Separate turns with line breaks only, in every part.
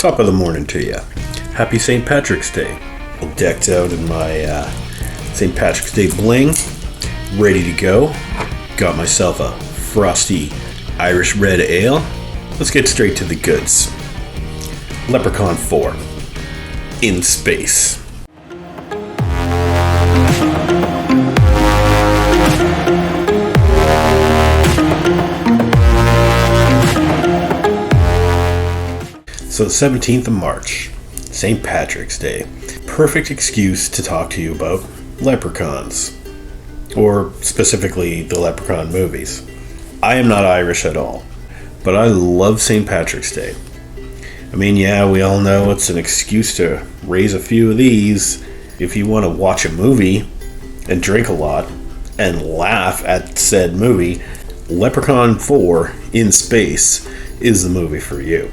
Top of the morning to you. Happy St. Patrick's Day. I'm decked out in my St. Patrick's Day bling, ready to go. Got myself a frosty Irish red ale. Let's get straight to the goods. Leprechaun 4. In space. So the 17th of March, St. Patrick's Day. Perfect excuse to talk to you about leprechauns. Or specifically the Leprechaun movies. I am not Irish at all, but I love St. Patrick's Day. I mean, yeah, we all know it's an excuse to raise a few of these if you want to watch a movie and drink a lot and laugh at said movie. Leprechaun 4 in Space is the movie for you.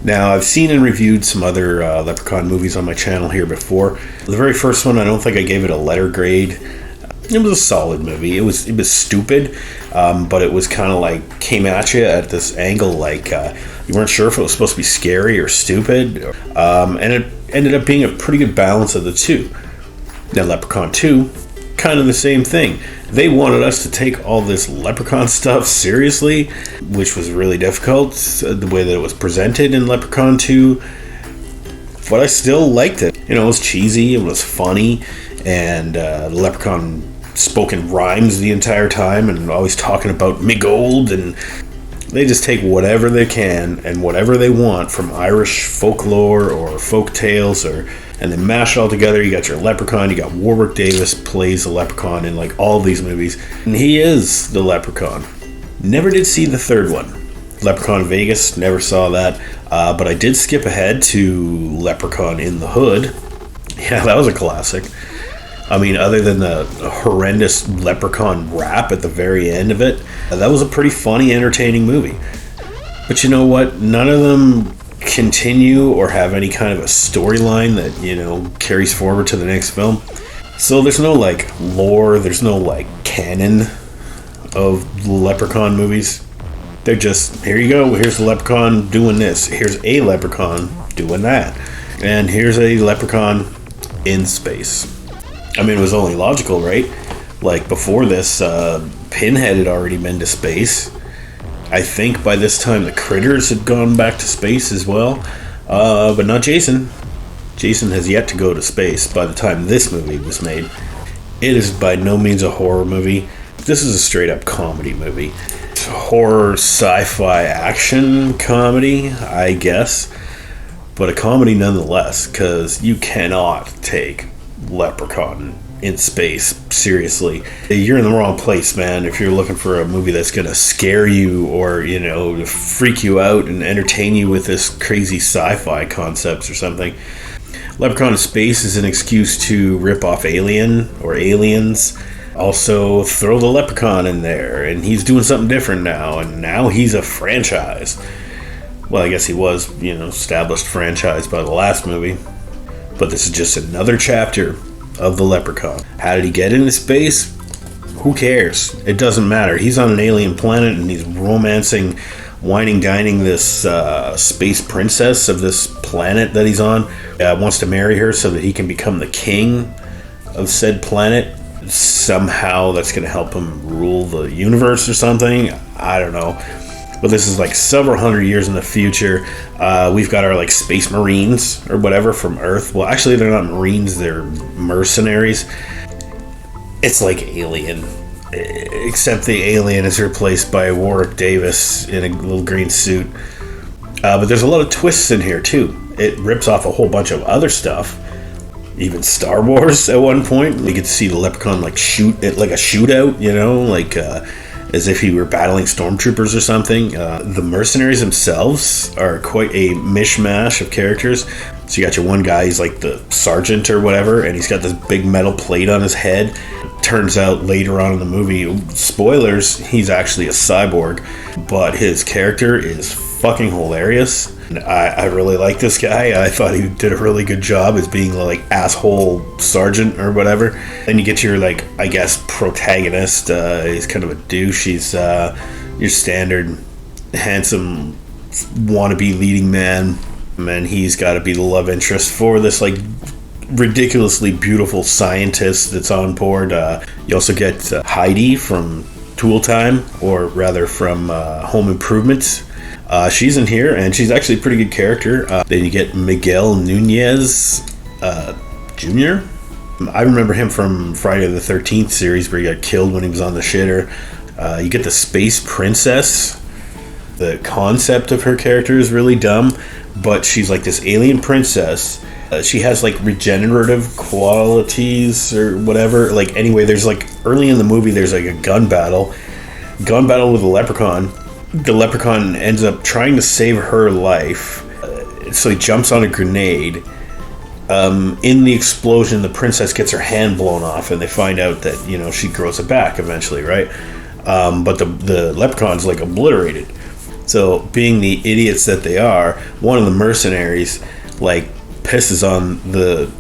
Now, I've seen and reviewed some other Leprechaun movies on my channel here before. The very first one, I don't think I gave it a letter grade. It was a solid movie. It was stupid, but it was kind of like came at you at this angle, like you weren't sure if it was supposed to be scary or stupid, and it ended up being a pretty good balance of the two. Now, Leprechaun 2, kind of the same thing. They wanted us to take all this Leprechaun stuff seriously, which was really difficult, the way that it was presented in Leprechaun 2, but I still liked it. You know, it was cheesy, it was funny, and the Leprechaun spoke in rhymes the entire time and always talking about me gold, and they just take whatever they can and whatever they want from Irish folklore or folk tales, and they mash it all together. You got your Leprechaun, you got Warwick Davis plays the Leprechaun in like all these movies, and he is the Leprechaun. Never did see the third one, Leprechaun Vegas, never saw that, but I did skip ahead to Leprechaun in the Hood. Yeah, that was a classic. I mean, other than the horrendous Leprechaun rap at the very end of it, that was a pretty funny, entertaining movie. But you know what? None of them continue or have any kind of a storyline that, you know, carries forward to the next film. So there's no, like, lore, there's no, like, canon of Leprechaun movies. They're just, here you go, here's the Leprechaun doing this. Here's a Leprechaun doing that. And here's a Leprechaun in space. I mean, it was only logical, right? Like, before this, Pinhead had already been to space. I think by this time the Critters had gone back to space as well. But not Jason. Jason has yet to go to space by the time this movie was made. It is by no means a horror movie. This is a straight-up comedy movie. It's a horror, sci-fi, action comedy, I guess. But a comedy nonetheless, because you cannot take Leprechaun in space seriously. You're in the wrong place, man, if you're looking for a movie that's gonna scare you or, you know, freak you out and entertain you with this crazy sci-fi concepts or something. Leprechaun in Space is an excuse to rip off Alien or Aliens. Also throw the Leprechaun in there, and he's doing something different now, and now he's a franchise. Well, I guess he was, you know, established franchise by the last movie. But this is just another chapter of the Leprechaun. How did he get into space? Who cares? It doesn't matter. He's on an alien planet and he's romancing, whining, dining this space princess of this planet that he's on. Wants to marry her so that he can become the king of said planet. Somehow that's going to help him rule the universe or something. I don't know. But this is like several hundred years in the future. We've got our like space marines or whatever from Earth. Well, actually, they're not marines; they're mercenaries. It's like Alien, except the alien is replaced by Warwick Davis in a little green suit. But there's a lot of twists in here too. It rips off a whole bunch of other stuff. Even Star Wars at one point. We get to see the Leprechaun like shoot it like a shootout, you know, like. As if he were battling stormtroopers or something. The mercenaries themselves are quite a mishmash of characters. So you got your one guy, he's like the sergeant or whatever, and he's got this big metal plate on his head. Turns out later on in the movie, spoilers, he's actually a cyborg, but his character is fucking hilarious. I really like this guy. I thought he did a really good job as being like asshole sergeant or whatever. Then you get your like, I guess, protagonist. He's kind of a douche. He's your standard handsome wannabe leading man and he's got to be the love interest for this like ridiculously beautiful scientist that's on board. You also get Heidi from Tool Time, or rather from Home Improvement. She's in here, and she's actually a pretty good character. Then you get Miguel Nunez Jr. I remember him from Friday the 13th series, where he got killed when he was on the shitter. You get the Space Princess. The concept of her character is really dumb, but she's like this alien princess. She has like regenerative qualities or whatever. Like, anyway, there's like early in the movie, there's like a gun battle with a leprechaun. The leprechaun ends up trying to save her life, so he jumps on a grenade. In the explosion, the princess gets her hand blown off, and they find out that, you know, she grows it back eventually, right? But the leprechaun's like obliterated. So, being the idiots that they are, one of the mercenaries like pisses on the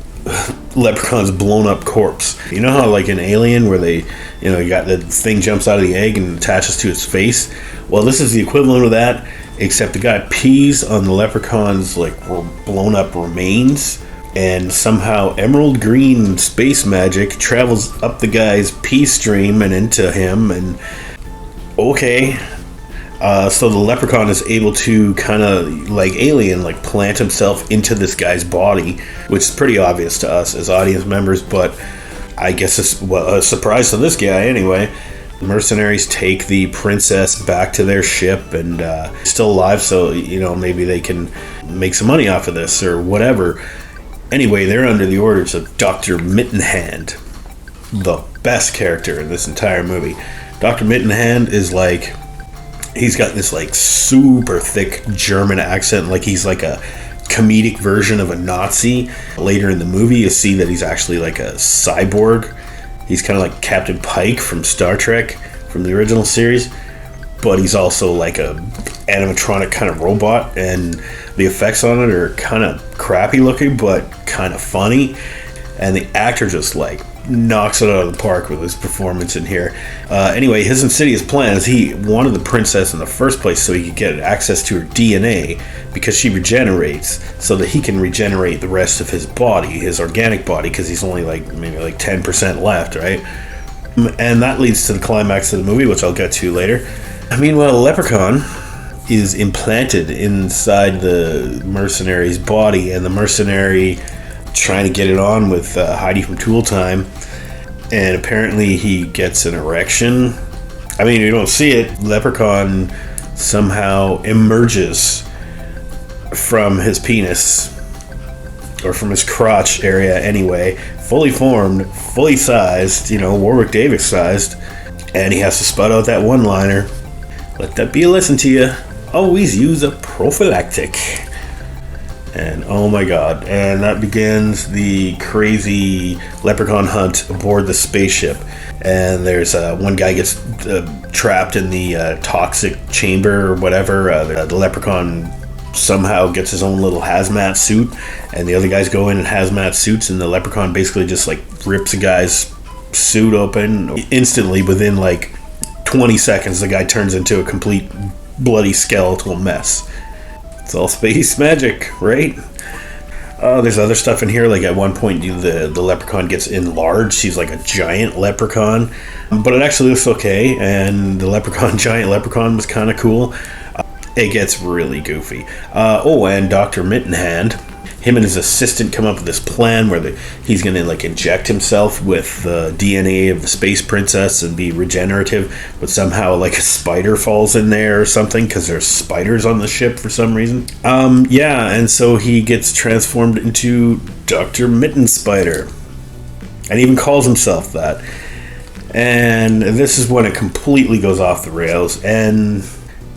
leprechaun's blown up corpse. You know how like in Alien, where they, you know, you got the thing jumps out of the egg and attaches to its face? Well, this is the equivalent of that, except the guy pees on the leprechaun's like blown up remains, and somehow emerald green space magic travels up the guy's pee stream and into him, and okay. So the leprechaun is able to kind of, like Alien, like plant himself into this guy's body, which is pretty obvious to us as audience members, but I guess it's a surprise to this guy anyway. The mercenaries take the princess back to their ship, and still alive, so, you know, maybe they can make some money off of this or whatever. Anyway, they're under the orders of Dr. Mittenhand, the best character in this entire movie. Dr. Mittenhand is like... he's got this like super thick German accent, like he's like a comedic version of a Nazi. Later in the movie, you see that he's actually like a cyborg. He's kind of like Captain Pike from Star Trek, from the original series, but he's also like a animatronic kind of robot, and the effects on it are kind of crappy looking, but kind of funny. And the actor just like knocks it out of the park with his performance in here. Anyway, his insidious plan is he wanted the princess in the first place so he could get access to her DNA, because she regenerates, so that he can regenerate the rest of his body, his organic body, because he's only like maybe like 10% left, right? And that leads to the climax of the movie, which I'll get to later. Meanwhile, Leprechaun is implanted inside the mercenary's body, and the mercenary trying to get it on with Heidi from Tool Time, and apparently he gets an erection. I mean, you don't see it. Leprechaun somehow emerges from his penis, or from his crotch area anyway, fully formed, fully sized, you know, Warwick Davis sized, and he has to sput out that one-liner. Let that be a lesson to you. Always use a prophylactic. And oh my god, and that begins the crazy leprechaun hunt aboard the spaceship. And there's one guy gets trapped in the toxic chamber or whatever. The leprechaun somehow gets his own little hazmat suit, and the other guys go in hazmat suits, and the leprechaun basically just like rips a guy's suit open instantly. Within like 20 seconds, the guy turns into a complete bloody skeletal mess. It's all space magic, right? There's other stuff in here. Like at one point, the leprechaun gets enlarged. She's like a giant leprechaun, but it actually looks okay. And the giant leprechaun was kind of cool. It gets really goofy. And Dr. Mittenhand, him and his assistant come up with this plan where he's going to like inject himself with the DNA of the space princess and be regenerative, but somehow like a spider falls in there or something, because there's spiders on the ship for some reason. And so he gets transformed into Dr. Mitten Spider, and even calls himself that. And this is when it completely goes off the rails, and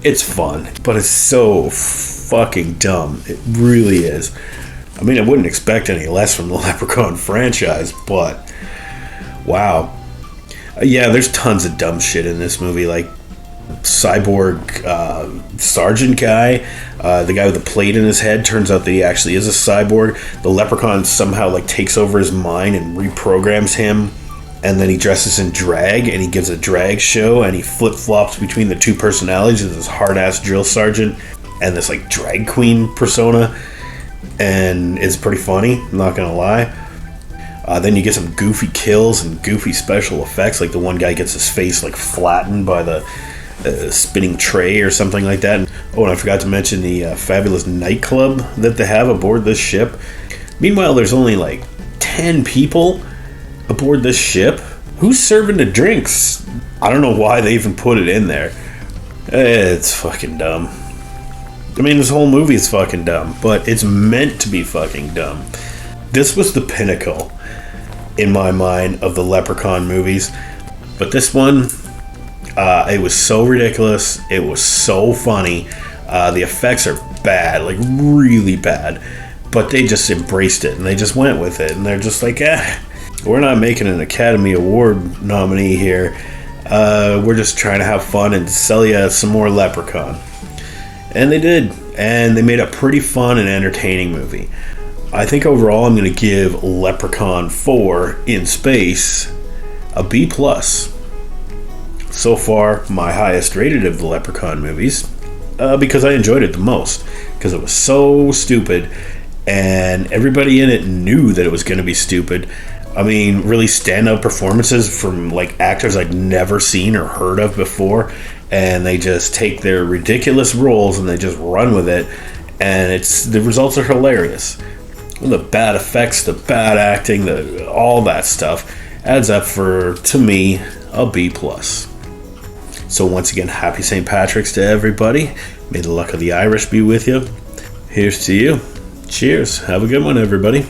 it's fun, but it's so fucking dumb. It really is. I mean, I wouldn't expect any less from the Leprechaun franchise, but wow. There's tons of dumb shit in this movie, like cyborg sergeant guy, the guy with the plate in his head. Turns out that he actually is a cyborg. The Leprechaun somehow like takes over his mind and reprograms him, and then he dresses in drag, and he gives a drag show, and he flip-flops between the two personalities of this hard-ass drill sergeant and this like drag queen persona. and it's pretty funny, I'm not gonna lie. Then you get some goofy kills and goofy special effects, like the one guy gets his face like flattened by the spinning tray or something like that. Oh, and I forgot to mention the fabulous nightclub that they have aboard this ship. Meanwhile, there's only like 10 people aboard this ship. Who's serving the drinks? I don't know why they even put it in there. It's fucking dumb. I mean, this whole movie is fucking dumb, but it's meant to be fucking dumb. This was the pinnacle, in my mind, of the Leprechaun movies. But this one, it was so ridiculous. It was so funny. The effects are bad, like really bad. But they just embraced it, and they just went with it. And they're just like, we're not making an Academy Award nominee here. We're just trying to have fun and sell you some more Leprechaun. And they did. And they made a pretty fun and entertaining movie. I think overall I'm going to give Leprechaun 4 in Space a B+. So far, my highest rated of the Leprechaun movies, because I enjoyed it the most. Because it was so stupid, and everybody in it knew that it was going to be stupid. I mean, really standout performances from like actors I'd never seen or heard of before, and they just take their ridiculous roles and they just run with it, and the results are hilarious. The bad effects, the bad acting, all that stuff adds up for, to me, a B+. So once again, happy St. Patrick's to everybody. May the luck of the Irish be with you. Here's to you. Cheers. Have a good one, everybody.